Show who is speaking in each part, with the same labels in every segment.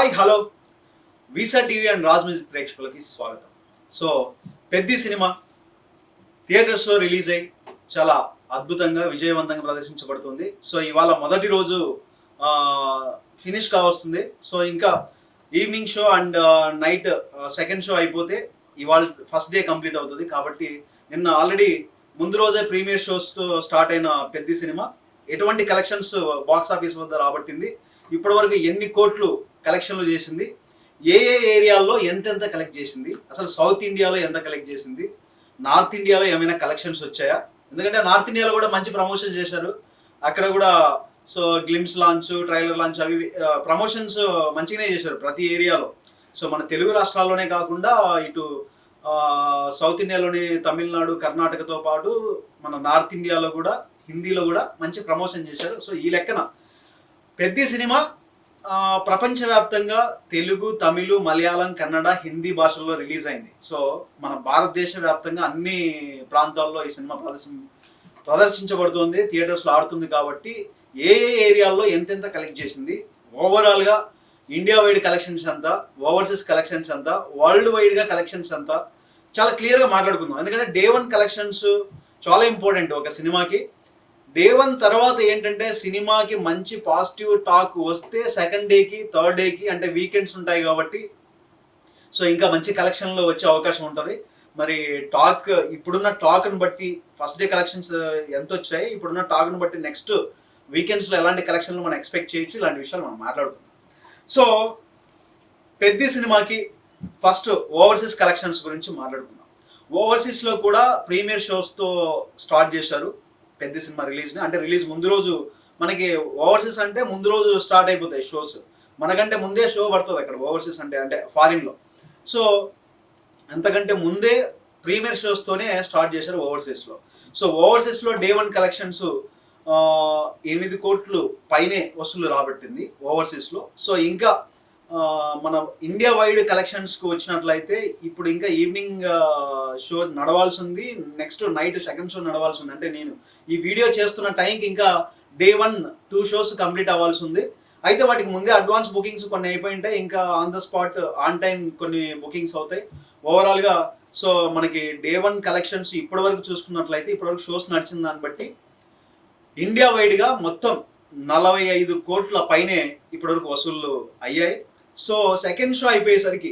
Speaker 1: Hi hello visa TV and Raj music ప్రేక్షకులకి స్వాగతం. So Peddi cinema థియేటర్స్లో రిలీజ్ అయ్యి చాలా అద్భుతంగా విజయవంతంగా ప్రదర్శించబడుతుంది. సో ఇవాళ మొదటి రోజు ఫినిష్ కావస్తుంది. సో ఇంకా evening show and night second show అయిపోతే ఇవాళ ఫస్ట్ డే కంప్లీట్ అవుతుంది. కాబట్టి నిన్న ఆల్రెడీ ముందు రోజే ప్రీమియర్ షోస్తో స్టార్ట్ అయిన పెద్ది సినిమా ఎటువంటి కలెక్షన్స్ బాక్స్ ఆఫీస్ వద్ద రాబట్టింది, ఇప్పటి వరకు ఎన్ని కోట్లు కలెక్షన్లు చేసింది, ఏ ఏరియాల్లో ఎంతెంత కలెక్ట్ చేసింది, అసలు సౌత్ ఇండియాలో ఎంత కలెక్ట్ చేసింది, నార్త్ ఇండియాలో ఏమైనా కలెక్షన్స్ వచ్చాయా? ఎందుకంటే నార్త్ ఇండియాలో కూడా మంచి ప్రమోషన్ చేశారు. అక్కడ కూడా so glimpse launch, trailer launch అవి ప్రమోషన్స్ మంచిగానే చేశారు ప్రతి ఏరియాలో. సో మన తెలుగు రాష్ట్రాల్లోనే కాకుండా ఇటు సౌత్ ఇండియాలోని తమిళనాడు, కర్ణాటకతో పాటు మన నార్త్ ఇండియాలో కూడా హిందీలో కూడా మంచి ప్రమోషన్ చేశారు. సో ఈ లెక్కన పెద్ది సినిమా ప్రపంచవ్యాప్తంగా తెలుగు, తమిళ, మలయాళం, కన్నడ, హిందీ భాషల్లో రిలీజ్ అయింది. సో మన భారతదేశ వ్యాప్తంగా అన్ని ప్రాంతాల్లో ఈ సినిమా ప్రదర్శించబడుతుంది, థియేటర్స్లో ఆడుతుంది. కాబట్టి ఏ ఏరియాల్లో ఎంతెంత కలెక్ట్ చేసింది, ఓవరాల్గా ఇండియా వైడ్ కలెక్షన్స్ ఎంత, ఓవర్సీస్ కలెక్షన్స్ ఎంత, వరల్డ్ వైడ్గా కలెక్షన్స్ ఎంత, చాలా క్లియర్గా మాట్లాడుకుందాం. ఎందుకంటే డే వన్ కలెక్షన్స్ చాలా ఇంపార్టెంట్ ఒక సినిమాకి. డే వన్ తర్వాత ఏంటంటే సినిమాకి మంచి పాజిటివ్ టాక్ వస్తే సెకండ్ డేకి, థర్డ్ డేకి అంటే వీకెండ్స్ ఉంటాయి కాబట్టి సో ఇంకా మంచి కలెక్షన్లో వచ్చే అవకాశం ఉంటుంది. మరి టాక్ ఇప్పుడున్న టాక్ని బట్టి ఫస్ట్ డే కలెక్షన్స్ ఎంత వచ్చాయి, ఇప్పుడున్న టాక్ని బట్టి నెక్స్ట్ వీకెండ్స్లో ఎలాంటి కలెక్షన్లు మనం ఎక్స్పెక్ట్ చేయొచ్చు, ఇలాంటి విషయాలు మనం మాట్లాడుకుందాం. సో పెద్ది సినిమాకి ఫస్ట్ ఓవర్సీస్ కలెక్షన్స్ గురించి మాట్లాడుకుందాం. ఓవర్సీస్లో కూడా ప్రీమియర్ షోస్తో స్టార్ట్ చేశారు పెద్ది సినిమా రిలీజ్ని. అంటే రిలీజ్ ముందు రోజు మనకి ఓవర్సీస్ అంటే ముందు రోజు స్టార్ట్ అయిపోతాయి షోస్, మనకంటే ముందే షో పడుతుంది అక్కడ ఓవర్సీస్ అంటే ఫారిన్లో. సో అంతకంటే ముందే ప్రీమియర్ షోస్తోనే స్టార్ట్ చేశారు ఓవర్సీస్లో. సో ఓవర్సీస్లో డే వన్ కలెక్షన్స్ 8 కోట్లు పైనే వసూలు రాబట్టింది ఓవర్సీస్లో. సో ఇంకా మన ఇండియా వైడ్ కలెక్షన్స్కి వచ్చినట్లయితే ఇప్పుడు ఇంకా ఈవినింగ్ షో నడవాల్సి ఉంది, నెక్స్ట్ నైట్ సెకండ్ షో నడవాల్సి ఉంది. అంటే నేను ఈ వీడియో చేస్తున్న టైంకి ఇంకా డే 1 2 షోస్ కంప్లీట్ అవ్వాల్సి ఉంది. అయితే వాటికి ముందే అడ్వాన్స్ బుకింగ్స్ కొన్ని అయిపోయి ఉంటాయి, ఇంకా on the spot on time కొన్ని బుకింగ్స్ అవుతాయి. ఓవరాల్గా సో మనకి డే 1 కలెక్షన్స్ ఇప్పటి వరకు చూసుకున్నట్లయితే ఇప్పటివరకు షోస్ నడిచిన దాన్ని బట్టి ఇండియా వైడ్గా మొత్తం 45 కోట్ల పైనే ఇప్పటివరకు వసూళ్ళు అయ్యాయి. సో సెకండ్ షో అయిపోయేసరికి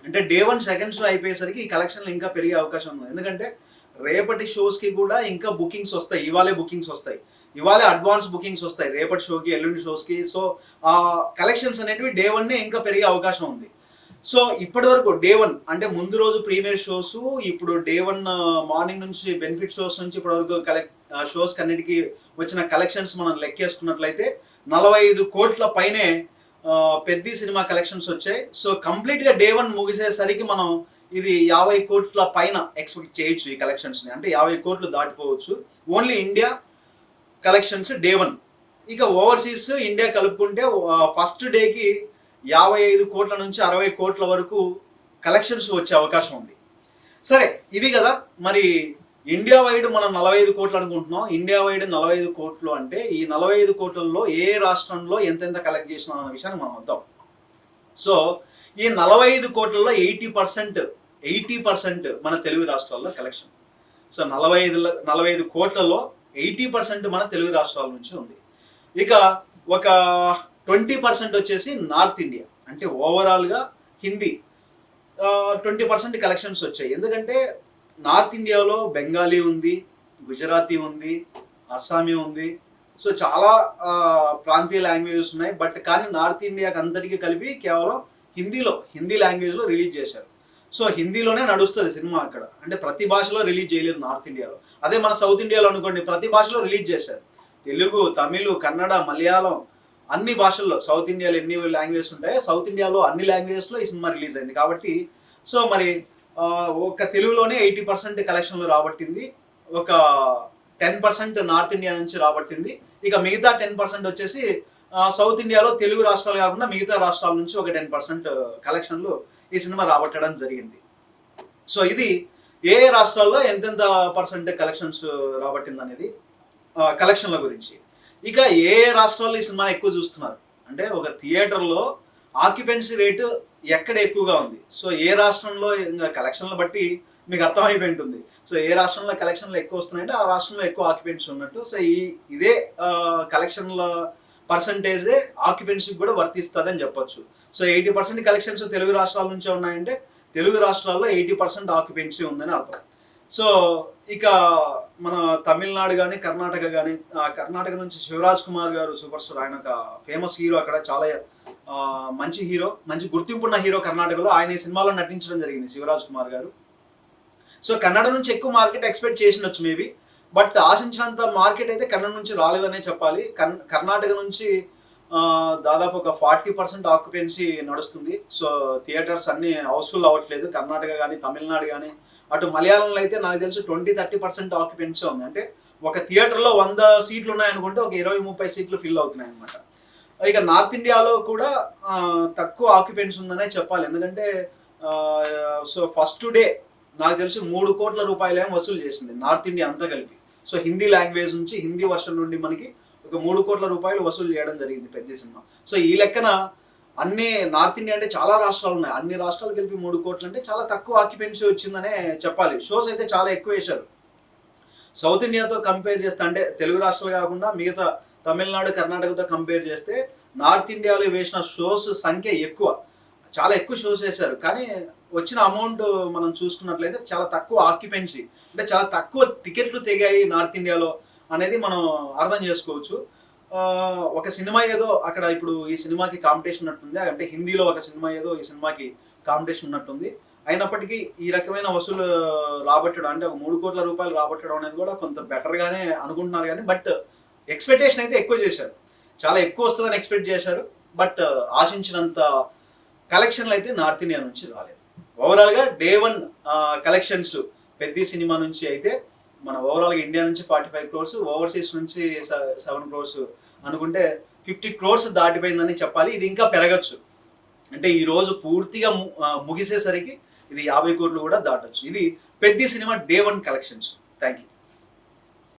Speaker 1: అంటే డే 1 సెకండ్ షో అయిపోయేసరికి ఈ కలెక్షన్లు ఇంకా పెరిగే అవకాశం ఉంది. ఎందుకంటే రేపటి షోస్కి కూడా ఇంకా బుకింగ్స్ వస్తాయి, ఇవాళే బుకింగ్స్ వస్తాయి, ఇవాళే అడ్వాన్స్ బుకింగ్స్ వస్తాయి రేపటి షోకి, ఎల్లుండి షోస్కి. సో ఆ కలెక్షన్స్ అనేటివి డే 1 ఇంకా పెరిగే అవకాశం ఉంది. సో ఇప్పటి వరకు డే 1 అంటే ముందు రోజు ప్రీమియర్ షోస్, ఇప్పుడు డే 1 మార్నింగ్ నుంచి బెనిఫిట్ షోస్ నుంచి ఇప్పటి వరకు షోస్ అన్నిటికీ వచ్చిన కలెక్షన్స్ మనం లెక్కేసుకున్నట్లయితే 45 కోట్ల పైనే పెద్ది సినిమా కలెక్షన్స్ వచ్చాయి. సో కంప్లీట్గా డే 1 ముగిసేసరికి మనం ఇది 50 కోట్ల పైన ఎక్స్పెక్ట్ చేయొచ్చు ఈ కలెక్షన్స్ని. అంటే 50 కోట్లు దాటిపోవచ్చు ఓన్లీ ఇండియా కలెక్షన్స్ డే 1. ఇక ఓవర్సీస్ ఇండియా కలుపుకుంటే ఫస్ట్ డేకి 55 కోట్ల నుంచి 60 కోట్ల వరకు కలెక్షన్స్ వచ్చే అవకాశం ఉంది. సరే ఇవి కదా, మరి ఇండియా వైడ్ మనం 45 కోట్లు అనుకుంటున్నాం. ఇండియా వైడ్ 45 కోట్లు అంటే ఈ 45 కోట్లలో ఏ రాష్ట్రంలో ఎంతెంత కలెక్ట్ చేసినాం అన్న విషయాన్ని మనం వద్దాం. సో ఈ 45 కోట్లలో 80% మన తెలుగు రాష్ట్రాల్లో కలెక్షన్. సో 45 కోట్లలో 80% మన తెలుగు రాష్ట్రాల నుంచి ఉంది. ఇక ఒక 20% వచ్చేసి నార్త్ ఇండియా, అంటే ఓవరాల్గా హిందీ 20% కలెక్షన్స్ వచ్చాయి. ఎందుకంటే నార్త్ ఇండియాలో బెంగాలీ ఉంది, గుజరాతీ ఉంది, అస్సామీ ఉంది. సో చాలా ప్రాంతీయ లాంగ్వేజెస్ ఉన్నాయి. బట్ కానీ నార్త్ ఇండియాకి అంతటికి కలిపి కేవలం హిందీ లాంగ్వేజ్లో రిలీజ్ చేశారు. సో హిందీలోనే నడుస్తుంది సినిమా అక్కడ. అంటే ప్రతి భాషలో రిలీజ్ చేయలేదు నార్త్ ఇండియాలో. అదే మన సౌత్ ఇండియాలో అనుకోండి ప్రతి భాషలో రిలీజ్ చేశారు. తెలుగు, తమిళ, కన్నడ, మలయాళం అన్ని భాషల్లో. సౌత్ ఇండియాలో ఎన్ని లాంగ్వేజెస్ ఉంటాయో సౌత్ ఇండియాలో అన్ని లాంగ్వేజెస్లో ఈ సినిమా రిలీజ్ అయింది. కాబట్టి సో మరి ఒక తెలుగులోనే 80% కలెక్షన్లు రాబట్టింది, ఒక 10% నార్త్ ఇండియా నుంచి రాబట్టింది. ఇక మిగతా 10% వచ్చేసి సౌత్ ఇండియాలో తెలుగు రాష్ట్రాలు కాకుండా మిగతా రాష్ట్రాల నుంచి ఒక 10% కలెక్షన్లు ఈ సినిమా రాబట్టడం జరిగింది. సో ఇది ఏ రాష్ట్రాల్లో ఎంతెంత పర్సెంట్ కలెక్షన్స్ రాబట్టింది అనేది కలెక్షన్ల గురించి. ఇక ఏ రాష్ట్రాల్లో ఈ సినిమా ఎక్కువ చూస్తున్నారు అంటే ఒక థియేటర్లో ఆక్యుపెన్సీ రేటు ఎక్కడ ఎక్కువగా ఉంది. సో ఏ రాష్ట్రంలో ఇంకా కలెక్షన్లు బట్టి మీకు అర్థమైపోయి ఉంటుంది. సో ఏ రాష్ట్రంలో కలెక్షన్లు ఎక్కువ వస్తున్నాయంటే ఆ రాష్ట్రంలో ఎక్కువ ఆక్యుపెన్సీ ఉన్నట్టు. సో ఇదే కలెక్షన్ల పర్సంటేజే ఆక్యుపెన్సీకి కూడా వర్తిస్తుందని చెప్పొచ్చు. సో 80% కలెక్షన్స్ తెలుగు రాష్ట్రాల నుంచే ఉన్నాయంటే తెలుగు రాష్ట్రాల్లో 80% ఆక్యుపెన్సీ ఉందని అర్థం. సో ఇక మన తమిళనాడు కానీ కర్ణాటక కానీ, కర్ణాటక నుంచి శివరాజ్ కుమార్ గారు సూపర్ స్టార్, ఆయన ఒక ఫేమస్ హీరో అక్కడ, చాలా మంచి హీరో, మంచి గుర్తింపున్న హీరో కర్ణాటకలో. ఆయన ఈ సినిమాలో నటించడం జరిగింది శివరాజ్ కుమార్ గారు. సో కన్నడ నుంచి ఎక్కువ మార్కెట్ ఎక్స్పెక్ట్ చేసినచ్చు మేబీ, బట్ ఆశించినంత మార్కెట్ అయితే కన్నడ నుంచి రాలేదనే చెప్పాలి. కర్ణాటక నుంచి దాదాపు ఒక 40% ఆక్యుపెన్సీ నడుస్తుంది. సో థియేటర్స్ అన్ని హౌస్ఫుల్ అవ్వట్లేదు. కర్ణాటక కానీ తమిళనాడు కానీ, అటు మలయాళంలో అయితే నాకు తెలిసి 20-30% ఆక్యుపెన్సీ ఉంది. అంటే ఒక థియేటర్లో 100 సీట్లు ఉన్నాయనుకుంటే ఒక 20-30 సీట్లు ఫిల్ అవుతున్నాయి అనమాట. ఇక నార్త్ ఇండియాలో కూడా తక్కువ ఆక్యుపెన్సీ ఉందనే చెప్పాలి. ఎందుకంటే సో ఫస్ట్ డే నాకు తెలిసి 3 కోట్ల రూపాయలు వసూలు చేసింది నార్త్ ఇండియా అంతా కలిపి. సో హిందీ లాంగ్వేజ్ నుంచి, హిందీ వర్షన్ నుండి మనకి ఒక 3 కోట్ల రూపాయలు వసూలు చేయడం జరిగింది పెద్ద సినిమా. సో ఈ లెక్కన అన్ని నార్త్ ఇండియా అంటే చాలా రాష్ట్రాలు ఉన్నాయి, అన్ని రాష్ట్రాలు కలిపి 3 కోట్లు అంటే చాలా తక్కువ ఆక్యుపెన్సీ వచ్చిందనే చెప్పాలి. షోస్ అయితే చాలా ఎక్కువ వేశారు. సౌత్ ఇండియాతో కంపేర్ చేస్తే, అంటే తెలుగు రాష్ట్రాలు కాకుండా మిగతా తమిళనాడు కర్ణాటకతో కంపేర్ చేస్తే నార్త్ ఇండియాలో వేసిన షోస్ సంఖ్య ఎక్కువ, చాలా ఎక్కువ షోస్ వేశారు. కానీ వచ్చిన అమౌంట్ మనం చూసుకున్నట్లయితే చాలా తక్కువ ఆక్యుపెన్సీ, అంటే చాలా తక్కువ టికెట్లు తెగాయి నార్త్ ఇండియాలో అనేది మనం అర్థం చేసుకోవచ్చు. ఒక సినిమా ఏదో అక్కడ ఇప్పుడు ఈ సినిమాకి కాంపిటీషన్ ఉన్నట్టుంది, అంటే హిందీలో ఒక సినిమా ఏదో ఈ సినిమాకి కాంపిటీషన్ ఉన్నట్టుంది. అయినప్పటికీ ఈ రకమైన వసూలు రాబట్టడం, అంటే ఒక 3 కోట్ల రూపాయలు రాబట్టడం అనేది కూడా కొంత బెటర్గానే అనుకుంటున్నారు. కానీ బట్ ఎక్స్పెక్టేషన్ అయితే ఎక్కువ చేశారు, చాలా ఎక్కువ వస్తుందని ఎక్స్పెక్ట్ చేశారు. బట్ ఆశించినంత కలెక్షన్లు అయితే నార్త్ ఇండియా నుంచి రాలేదు. ఓవరాల్గా Day 1 కలెక్షన్స్ పెద్ద సినిమా నుంచి అయితే మన ఓవరాల్గా ఇండియా నుంచి 45 crores, ఓవర్సీస్ నుంచి 7 crores అనుకుంటే 50 crores దాటిపోయిందని చెప్పాలి. ఇది ఇంకా పెరగచ్చు, అంటే ఈ రోజు పూర్తిగా ముగిసేసరికి ఇది 50 కోట్లు కూడా దాటొచ్చు. ఇది పెద్ద cinema Day 1 collections. Thank you.